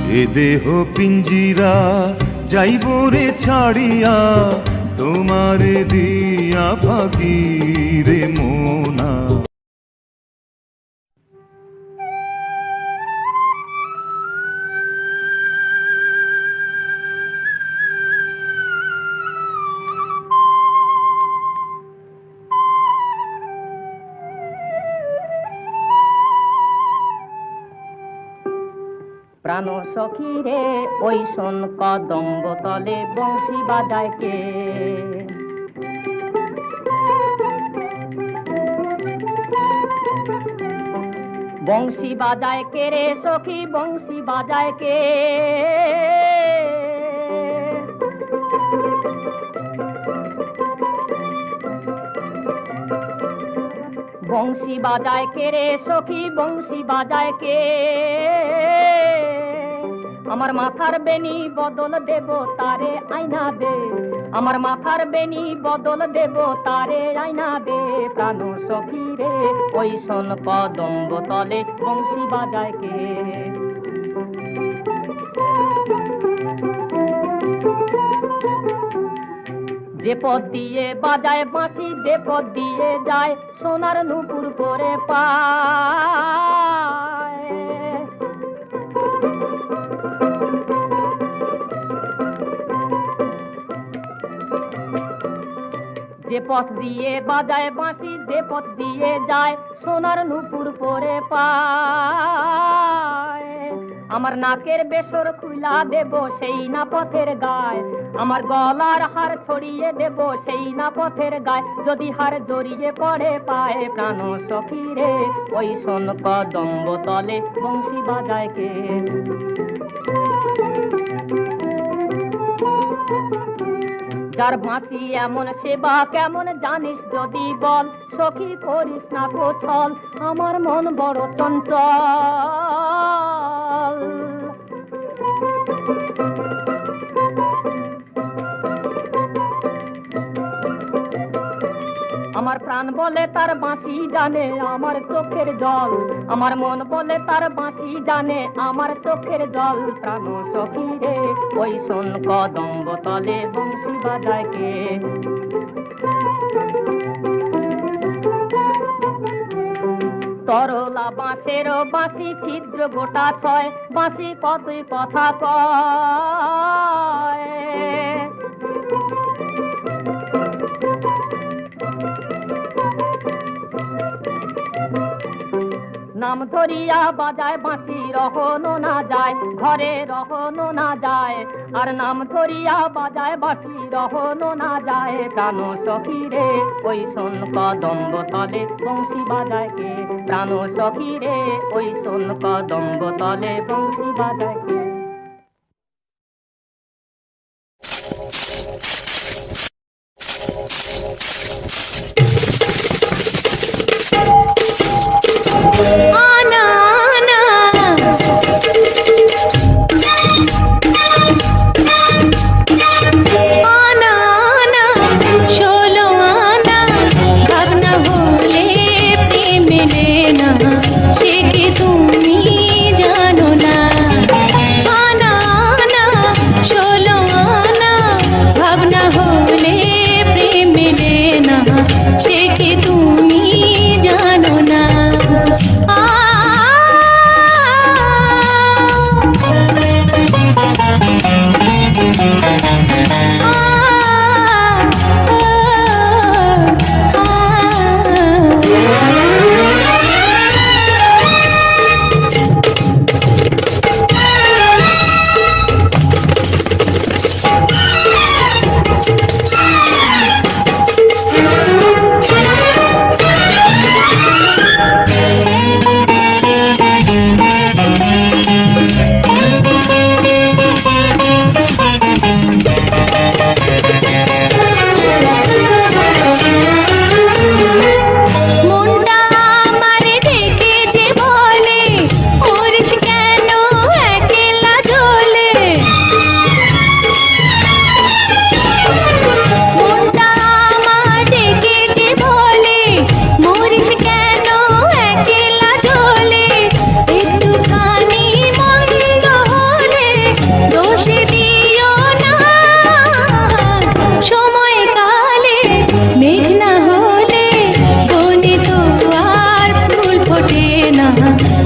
এ দেহ পিঞ্জিরা যাইব রে ছাড়িয়া, তোমারে দিয়া ফাঁকি রে মোনা। প্রাণ সখী রে ওই শোন কদম্ব তলে বংশী বাজায় কে? বংশী বাজায় কে রে সখী, বংশী বাজায় কে? বংশী বাজায় কে রে সখী, বংশী বাজায় কে? আমার মাথার বেনি বদল দেব তারে আইনা দে, আমার মাথার বেনি বদল দেব তারে আইনা দে। প্রাণ সখী রে ওই শোন কদম্ব তলে বংশী বাজায় কে? যে পথ দিয়ে বাজায় বাঁশি, যে পথ দিয়ে যায় সোনার নুপুর করে পায়। যে পথ দিয়ে বাজায় বাঁশি, যে পথ দিয়ে যায় সোনার নুপুর করে পায়। আমার নাকের বেসর খুলা দেব সেই না পথের গায়, আমার গলার হার ছড়িয়ে দেব সেই না পথের গায়। যদি হার জড়িয়ে পড়ে পায়ে প্রাণ সখী রে ওই শোন কদম্ব তলে বংশী বাজায় কে? যার বাঁশি এমন সেবা কেমন জানিস যদি বল, সখী করিস না তো ছল, আমার মন বড় চঞ্চল। আমার প্রাণ বলে তার বাঁশি জানে আমার চোখের জল, আমার মন বলে তার বাঁশি জানে আমার চোখের জল। প্রাণ সখী রে ওই শোন কদম্ব তলে বংশী বাজায় কে? তরলা বাঁশের বাঁশি ছিদ্র গোটা ছয়, বাঁশি কতই কথা কয়। নাম ধরিয়া বাজায় বাঁশি রহনো না যায়, ঘরে রহনো না যায়। আর নাম ধরিয়া বাজায় বাঁশি রহনো না যায়। প্রাণ সখী রে ওই শোন কদম্ব তলে বংশী বাজায় কে? প্রাণ সখী রে ওই শোন কদম্ব তলে বংশী বাজায় কে?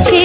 সে